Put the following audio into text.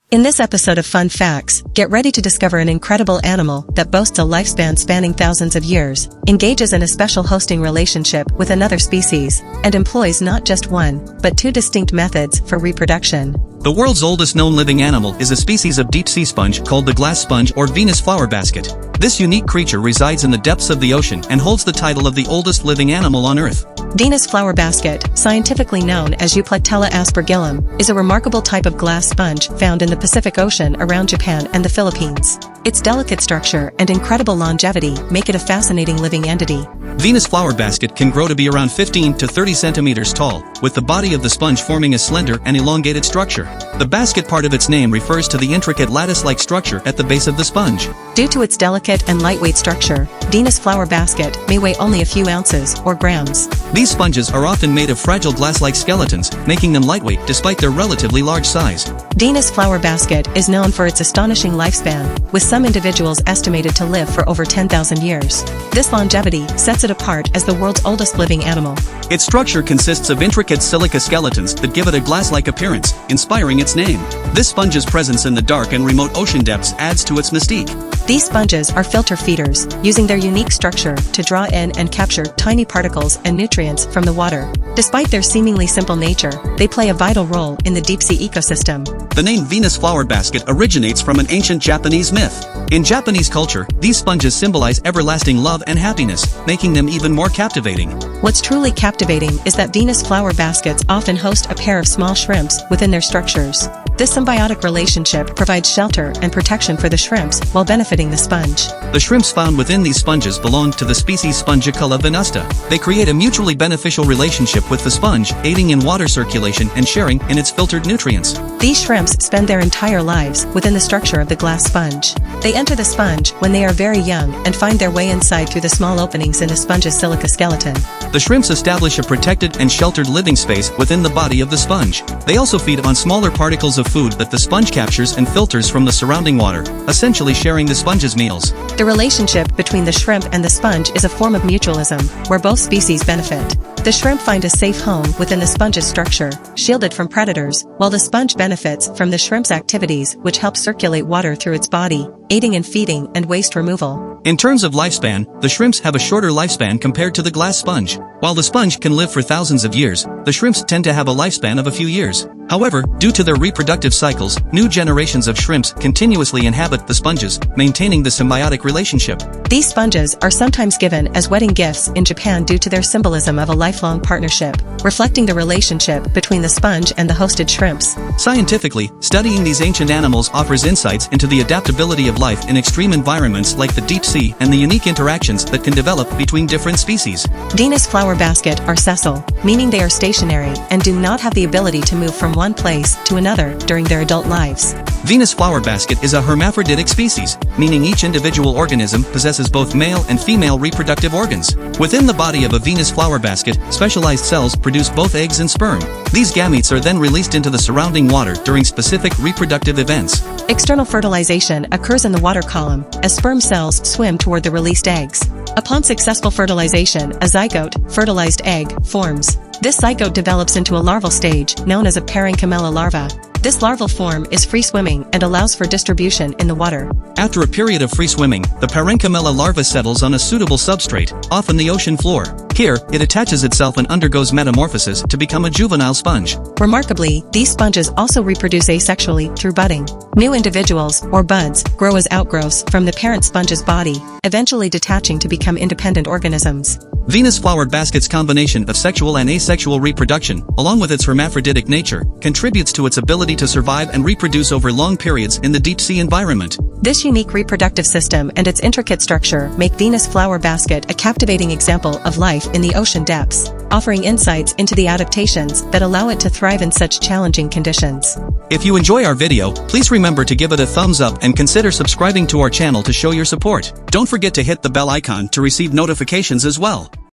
In this episode of Fun Facts, get ready to discover an incredible animal that boasts a lifespan spanning thousands of years, engages in a special hosting relationship with another species, and employs not just one, but two distinct methods for reproduction. The world's oldest known living animal is a species of deep-sea sponge called the glass sponge or Venus flower basket. This unique creature resides in the depths of the ocean and holds the title of the oldest living animal on Earth. Venus flower basket, scientifically known as Euplectella aspergillum, is a remarkable type of glass sponge found in the Pacific Ocean around Japan and the Philippines. Its delicate structure and incredible longevity make it a fascinating living entity. Venus flower basket can grow to be around 15 to 30 centimeters tall, with the body of the sponge forming a slender and elongated structure. The basket part of its name refers to the intricate lattice-like structure at the base of the sponge. Due to its delicate and lightweight structure, Venus flower basket may weigh only a few ounces or grams. These sponges are often made of fragile glass-like skeletons, making them lightweight despite their relatively large size. Venus flower basket is known for its astonishing lifespan, with some individuals estimated to live for over 10,000 years. This longevity sets it apart as the world's oldest living animal. Its structure consists of intricate silica skeletons that give it a glass-like appearance, inspiring its name. This sponge's presence in the dark and remote ocean depths adds to its mystique. These sponges are filter feeders, using their unique structure to draw in and capture tiny particles and nutrients from the water. Despite their seemingly simple nature, they play a vital role in the deep-sea ecosystem. The name Venus flower basket originates from an ancient Japanese myth. In Japanese culture, these sponges symbolize everlasting love and happiness, making them even more captivating. What's truly captivating is that Venus flower baskets often host a pair of small shrimps within their structures. This symbiotic relationship provides shelter and protection for the shrimps while benefiting the sponge. The shrimps found within these sponges belong to the species Spongicola venusta. They create a mutually beneficial relationship with the sponge, aiding in water circulation and sharing in its filtered nutrients. These shrimps spend their entire lives within the structure of the glass sponge. They enter the sponge when they are very young and find their way inside through the small openings in the sponge's silica skeleton. The shrimps establish a protected and sheltered living space within the body of the sponge. They also feed on smaller particles of food that the sponge captures and filters from the surrounding water, essentially sharing the sponge's meals. The relationship between the shrimp and the sponge is a form of mutualism, where both species benefit. The shrimp find a safe home within the sponge's structure, shielded from predators, while the sponge benefits from the shrimp's activities, which help circulate water through its body, aiding in feeding and waste removal. In terms of lifespan, the shrimps have a shorter lifespan compared to the glass sponge. While the sponge can live for thousands of years, the shrimps tend to have a lifespan of a few years. However, due to their reproductive cycles, new generations of shrimps continuously inhabit the sponges, maintaining the symbiotic relationship. These sponges are sometimes given as wedding gifts in Japan due to their symbolism of a lifelong partnership, reflecting the relationship between the sponge and the hosted shrimps. Scientifically, Studying these ancient animals offers insights into the adaptability of life in extreme environments like the deep sea and the unique interactions that can develop between different species. Venus flower basket are sessile, meaning they are stationary and do not have the ability to move from one place to another during their adult lives. Venus flower basket is a hermaphroditic species, meaning each individual organism possesses both male and female reproductive organs. Within the body of a Venus flower basket, specialized cells produce both eggs and sperm. These gametes are then released into the surrounding water during specific reproductive events. External fertilization occurs in the water column, as sperm cells swim toward the released eggs. Upon successful fertilization, a zygote, fertilized egg, forms. This zygote develops into a larval stage, known as a parenchyma larva. This larval form is free-swimming and allows for distribution in the water. After a period of free swimming, the parenchyma larva settles on a suitable substrate, often the ocean floor. Here, it attaches itself and undergoes metamorphosis to become a juvenile sponge. Remarkably, these sponges also reproduce asexually through budding. New individuals, or buds, grow as outgrowths from the parent sponge's body, eventually detaching to become independent organisms. Venus flower basket's combination of sexual and asexual reproduction, along with its hermaphroditic nature, contributes to its ability to survive and reproduce over long periods in the deep-sea environment. This unique reproductive system and its intricate structure make Venus flower basket a captivating example of life in the ocean depths, offering insights into the adaptations that allow it to thrive in such challenging conditions. If you enjoy our video, please remember to give it a thumbs up and consider subscribing to our channel to show your support. Don't forget to hit the bell icon to receive notifications as well.